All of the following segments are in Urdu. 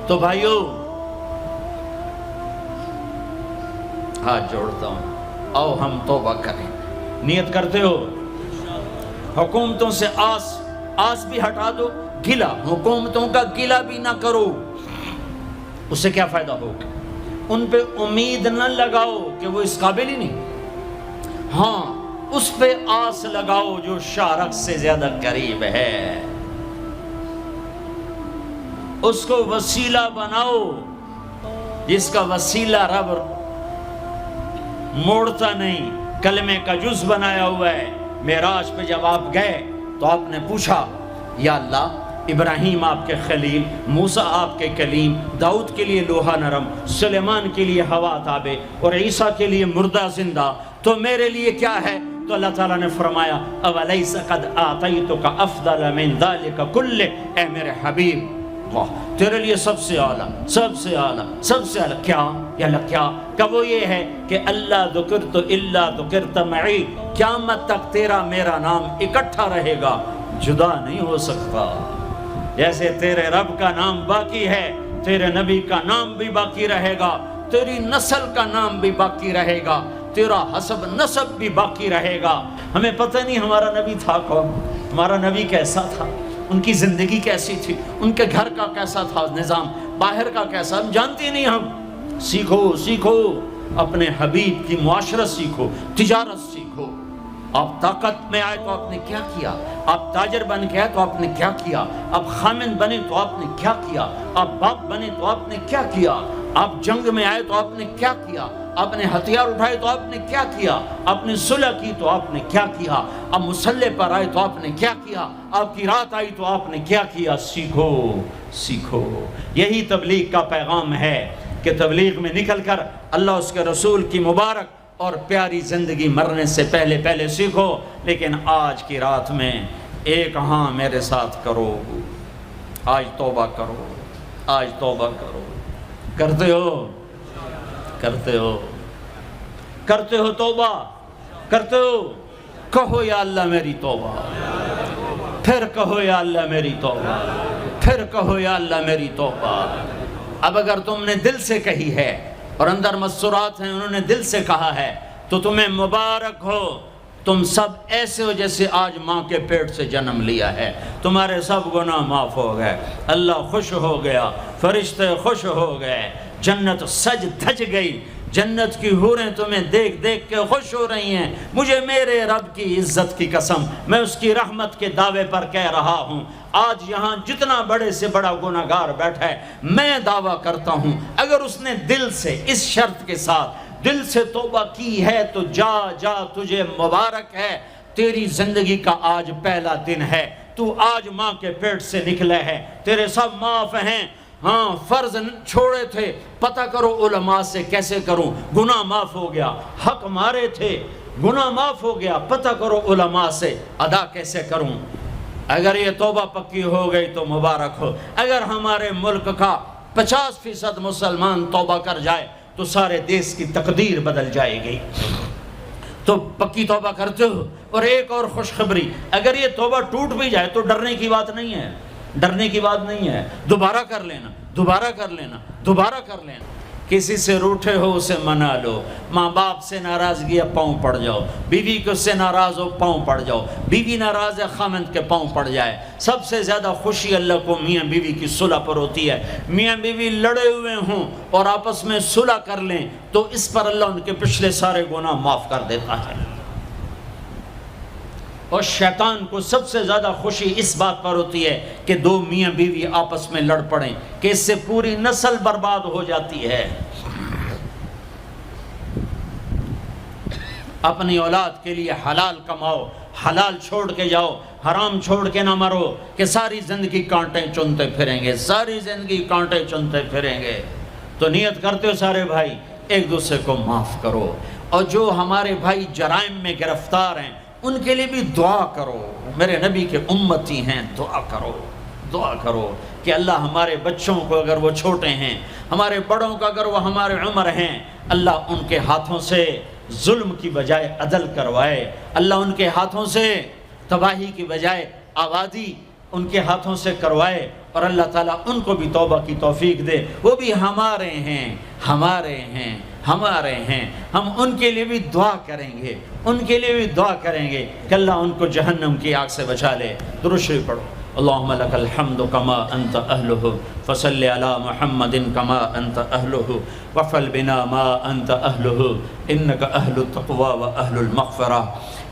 تو بھائیو ہاتھ جوڑتا ہوں، آؤ ہم توبہ کریں۔ نیت کرتے ہو؟ حکومتوں سے آس بھی ہٹا دو، گلہ حکومتوں کا گلہ بھی نہ کرو، اس سے کیا فائدہ ہوگا؟ ان پہ امید نہ لگاؤ کہ وہ اس قابل ہی نہیں، ہاں اس پہ آس لگاؤ جو شارک سے زیادہ قریب ہے، اس کو وسیلہ بناؤ جس کا وسیلہ رب موڑتا نہیں، کلمے کا جز بنایا ہوا ہے۔ معراج پہ جب آپ گئے تو آپ نے پوچھا یا اللہ، ابراہیم آپ کے خلیل، موسیٰ آپ کے کلیم، داؤد کے لیے لوہا نرم، سلیمان کے لیے ہوا تابع اور عیسیٰ کے لیے مردہ زندہ، تو میرے لیے کیا ہے؟ تو اللہ تعالیٰ نے فرمایا اولیس قد آتیتک افضل من ذلک کلہ، اے میرے حبیب، واہ تیرے لیے سب سے اعلیٰ، سب سے اعلیٰ، سب سے اعلیٰ کیا؟ یا اللہ کیا؟ کہ وہ یہ ہے کہ اللہ ذکرت الا ذکرت معی، قیامت تک تیرا میرا نام اکٹھا رہے گا، جدا نہیں ہو سکتا۔ جیسے تیرے رب کا نام باقی ہے، تیرے نبی کا نام بھی باقی رہے گا، تیری نسل کا نام بھی باقی رہے گا، تیرا حسب نسب بھی باقی رہے گا۔ ہمیں پتہ نہیں ہمارا نبی تھا کون، ہمارا نبی کیسا تھا، ان کی زندگی کیسی تھی، ان کے گھر کا کیسا تھا نظام، باہر کا کیسا، ہم جانتے نہیں۔ ہم سیکھو اپنے حبیب کی معاشرت سیکھو، تجارت سیکھو۔ آپ طاقت میں آئے تو آپ نے کیا کیا، آپ تاجر بن کے آئے تو آپ نے کیا کیا، آپ خامن بنے تو آپ نے کیا کیا، آپ باپ بنے تو آپ نے کیا کیا، آپ جنگ میں آئے تو آپ نے کیا کیا، آپ نے ہتھیار اٹھائے تو آپ نے کیا کیا، آپ نے صلح کی تو آپ نے کیا کیا، آپ مسلح پر آئے تو آپ نے کیا کیا، آپ کی رات آئی تو آپ نے کیا کیا۔ سیکھو۔ یہی تبلیغ کا پیغام ہے کہ تبلیغ میں نکل کر اللہ اس کے رسول کی مبارک اور پیاری زندگی مرنے سے پہلے سیکھو۔ لیکن آج کی رات میں ایک ہاں میرے ساتھ کرو، آج توبہ کرو، آج توبہ کرو۔ کرتے ہو توبہ، کرتے ہو؟ کہو یا اللہ میری توبہ، پھر کہو یا اللہ میری توبہ، پھر کہو یا اللہ میری توبہ۔ اب اگر تم نے دل سے کہی ہے اور اندر مسرات ہیں، انہوں نے دل سے کہا ہے، تو تمہیں مبارک ہو، تم سب ایسے ہو جیسے آج ماں کے پیٹ سے جنم لیا ہے، تمہارے سب گناہ معاف ہو گئے، اللہ خوش ہو گیا، فرشتے خوش ہو گئے، جنت سج دھج گئی، جنت کی حوریں تمہیں دیکھ دیکھ کے خوش ہو رہی ہیں۔ مجھے میرے رب کی عزت کی قسم، میں اس کی رحمت کے دعوے پر کہہ رہا ہوں، آج یہاں جتنا بڑے سے بڑا گناہگار بیٹھا ہے، میں دعویٰ کرتا ہوں اگر اس نے دل سے اس شرط کے ساتھ دل سے توبہ کی ہے تو جا تجھے مبارک ہے، تیری زندگی کا آج پہلا دن ہے، تو آج ماں کے پیٹ سے نکلے ہے، تیرے سب معاف ہیں۔ ہاں فرض چھوڑے تھے، پتہ کرو علماء سے کیسے کروں، گناہ معاف ہو گیا، حق مارے تھے، گناہ معاف ہو گیا، پتہ کرو علماء سے ادا کیسے کروں۔ اگر یہ توبہ پکی ہو گئی تو مبارک ہو۔ اگر ہمارے ملک کا 50% مسلمان توبہ کر جائے تو سارے دیش کی تقدیر بدل جائے گی۔ تو پکی توبہ کرتے ہو۔ اور ایک اور خوشخبری، اگر یہ توبہ ٹوٹ بھی جائے تو ڈرنے کی بات نہیں ہے، ڈرنے کی بات نہیں ہے، دوبارہ کر لینا، دوبارہ کر لینا، دوبارہ کر لینا۔ کسی سے روٹھے ہو اسے منا لو، ماں باپ سے ناراضگی ہے پاؤں پڑ جاؤ، بیوی کو سے ناراض ہو پاؤں پڑ جاؤ، بیوی ناراض ہے خامند کے پاؤں پڑ جائے۔ سب سے زیادہ خوشی اللہ کو میاں بیوی کی صلح پر ہوتی ہے۔ میاں بیوی لڑے ہوئے ہوں اور آپس میں صلح کر لیں تو اس پر اللہ ان کے پچھلے سارے گناہ معاف کر دیتا ہے۔ اور شیطان کو سب سے زیادہ خوشی اس بات پر ہوتی ہے کہ دو میاں بیوی آپس میں لڑ پڑیں، کہ اس سے پوری نسل برباد ہو جاتی ہے۔ اپنی اولاد کے لیے حلال کماؤ، حلال چھوڑ کے جاؤ، حرام چھوڑ کے نہ مرو کہ ساری زندگی کانٹے چنتے پھریں گے، ساری زندگی کانٹے چنتے پھریں گے۔ تو نیت کرتے ہو سارے بھائی ایک دوسرے کو معاف کرو، اور جو ہمارے بھائی جرائم میں گرفتار ہیں ان کے لیے بھی دعا کرو، میرے نبی کے امتی ہیں، دعا کرو کہ اللہ ہمارے بچوں کو اگر وہ چھوٹے ہیں، ہمارے بڑوں کو اگر وہ ہمارے عمر ہیں، اللہ ان کے ہاتھوں سے ظلم کی بجائے عدل کروائے، اللہ ان کے ہاتھوں سے تباہی کی بجائے آبادی ان کے ہاتھوں سے کروائے، اور اللہ تعالیٰ ان کو بھی توبہ کی توفیق دے. وہ بھی ہمارے ہیں، ہمارے ہیں، ہمارے ہیں. ہم ان کے لیے بھی دعا کریں گے، ان کے لیے بھی دعا کریں گے کہ اللہ ان کو جہنم کی آگ سے بچا لے. درود شریف پڑھو. اللہم لک الحمد کما انت اہلہ فصل علی محمد کما انت اہلہ وفعل بنا ما انت اہلہ انک اہل التقوی و اہل المغفرہ،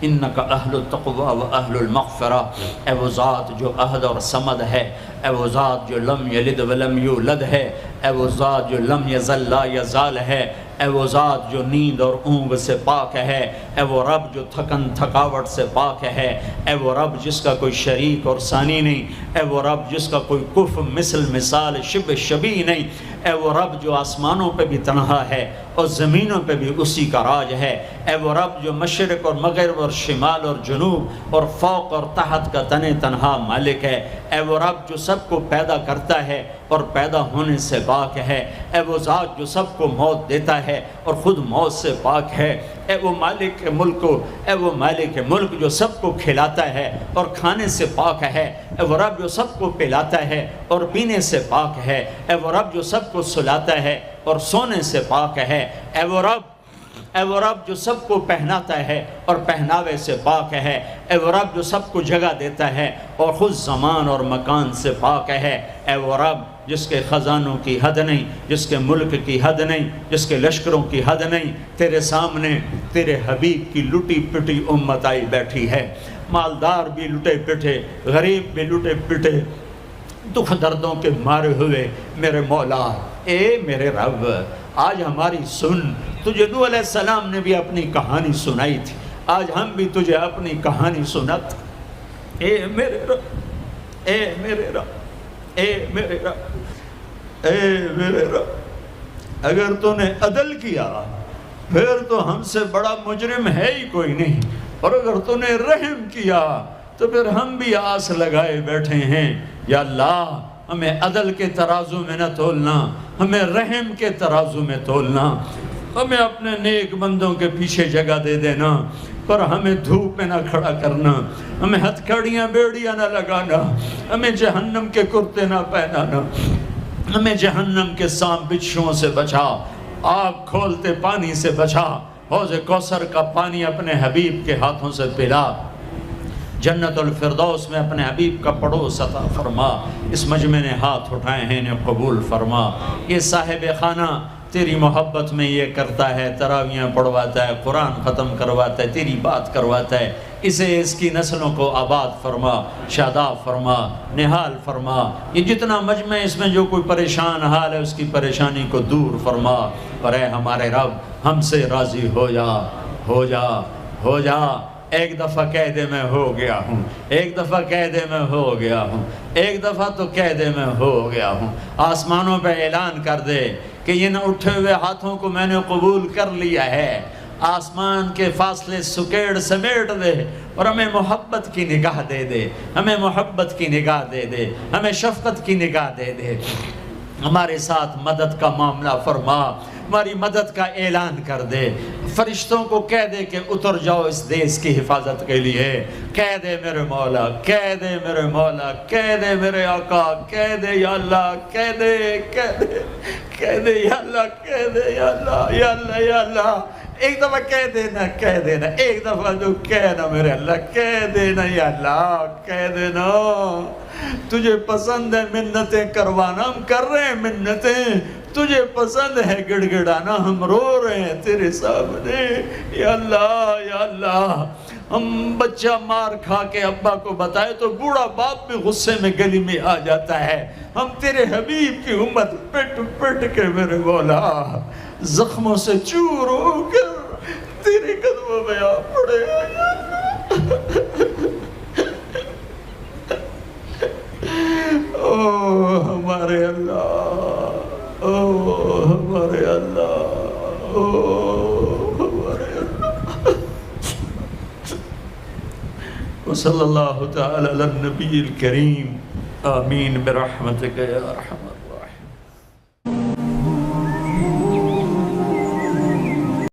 انک اہل التقوی و اہل المغفرہ. اے وہ ذات جو احد اور صمد ہے، اے وہ ذات جو لم یلد ولم یولد ہے، اے وہ ذات جو لم یزل لا یزال ہے، اے وہ ذات جو نیند اور اونگ سے پاک ہے، اے وہ رب جو تھکن تھکاوٹ سے پاک ہے، اے وہ رب جس کا کوئی شریک اور ثانی نہیں، اے وہ رب جس کا کوئی کف مثل مثال شبہ شبیہ نہیں، اے وہ رب جو آسمانوں پہ بھی تنہا ہے اور زمینوں پہ بھی اسی کا راج ہے، اے وہ رب جو مشرق اور مغرب اور شمال اور جنوب اور فوق اور تحت کا تنہا مالک ہے، اے وہ رب جو سب کو پیدا کرتا ہے اور پیدا ہونے سے پاک ہے، اے وہ ذات جو سب کو موت دیتا ہے اور خود موت سے پاک ہے، اے وہ مالک ملک، اے وہ مالک ملک جو سب کو کھلاتا ہے اور کھانے سے پاک ہے، اے وہ رب جو سب کو پلاتا ہے اور پینے سے پاک ہے، اے وہ رب جو سب کو سلاتا ہے اور سونے سے پاک ہے، اے وہ رب جو سب کو پہناتا ہے اور پہناوے سے پاک ہے، اے وہ رب جو سب کو جگہ دیتا ہے اور خود زمان اور مکان سے پاک ہے، اے وہ رب جس کے خزانوں کی حد نہیں، جس کے ملک کی حد نہیں، جس کے لشکروں کی حد نہیں. تیرے سامنے تیرے حبیب کی لٹی پٹی امت آئی بیٹھی ہے، مالدار بھی لٹے پٹے، غریب بھی لٹے پٹے، دکھ دردوں کے مارے ہوئے. میرے مولا، اے میرے رب، آج ہماری سن. تجھے نوح علیہ السلام نے بھی اپنی کہانی سنائی تھی، آج ہم بھی تجھے اپنی کہانی سنت. اے میرے رب، اے میرے رب، اے میرے رب، اے میرے رب، اگر تو نے عدل کیا پھر تو ہم سے بڑا مجرم ہے ہی کوئی نہیں، اور اگر تو نے رحم کیا تو پھر ہم بھی آس لگائے بیٹھے ہیں. یا اللہ، ہمیں عدل کے ترازو میں نہ تولنا، ہمیں رحم کے ترازو میں تولنا. ہمیں اپنے نیک بندوں کے پیچھے جگہ دے دینا، پر ہمیں دھوپ میں نہ کھڑا کرنا، ہمیں ہتھکڑیاں بیڑیاں نہ لگانا، ہمیں جہنم کے کرتے نہ پہنانا، ہمیں جہنم کے سانپ بچھوؤں سے بچا، آگ کھولتے پانی سے بچا، حوض کوثر کا پانی اپنے حبیب کے ہاتھوں سے پلا، جنت الفردوس میں اپنے حبیب کا پڑوس عطا فرما. اس مجمع نے ہاتھ اٹھائے ہیں انہیں قبول فرما. یہ صاحب خانہ تیری محبت میں یہ کرتا ہے، تراویاں پڑھواتا ہے، قرآن ختم کرواتا ہے، تیری بات کرواتا ہے. اسے اس کی نسلوں کو آباد فرما، شاداب فرما، نحال فرما. یہ جتنا مجمع اس میں جو کوئی پریشان حال ہے اس کی پریشانی کو دور فرما. اور اے ہمارے رب، ہم سے راضی ہو جا، ہو جا، ہو جا. ایک دفعہ کہہ دے میں ہو گیا ہوں، ایک دفعہ کہہ دے میں ہو گیا ہوں، ایک دفعہ تو کہہ دے میں ہو گیا ہوں. آسمانوں پہ اعلان کر دے کہ یہ نہ اٹھے ہوئے ہاتھوں کو میں نے قبول کر لیا ہے. آسمان کے فاصلے سکیڑ سمیٹ دے اور ہمیں محبت کی نگاہ دے دے، ہمیں محبت کی نگاہ دے دے، ہمیں شفقت کی نگاہ دے دے. ہمارے ساتھ مدد کا معاملہ فرما، ہماری مدد کا اعلان کر دے. فرشتوں کو کہہ دے کہ اتر جاؤ اس دیس کی حفاظت کے لیے. کہہ دے میرے مولا، کہہ دے میرے مولا، کہہ دے میرے آقا، کہہ دے یا اللہ، کہہ دے، کہہ دے، کہہ دے یا اللہ، کہہ دے یا اللہ، یا اللہ، یا اللہ. ایک دفعہ کہہ دینا، کہہ دینا، ایک دفعہ جو کہنا میرے اللہ، کہہ دینا یا اللہ، کہہ دینا. تجھے پسند ہے منتیں کروانا، ہم کر رہے ہیں منتیں. تجھے پسند ہے گڑ گڑانا، ہم رو رہے ہیں تیرے سامنے. یا اللہ، یا اللہ. ہم بچہ مار کھا کے ابا کو بتائے تو بوڑھا باپ بھی غصے میں گلی میں آ جاتا ہے. ہم تیرے حبیب کی امت پٹ پٹ کے میرے مولا زخموں سے چور ہو کر تیرے قدموں میں آ پڑے. او ہمارے اللہ، او ہمارے اللہ، او ہمارے اللہ. وصلی اللہ تعالی علی النبی الکریم. آمین برحمتک یا ارحم.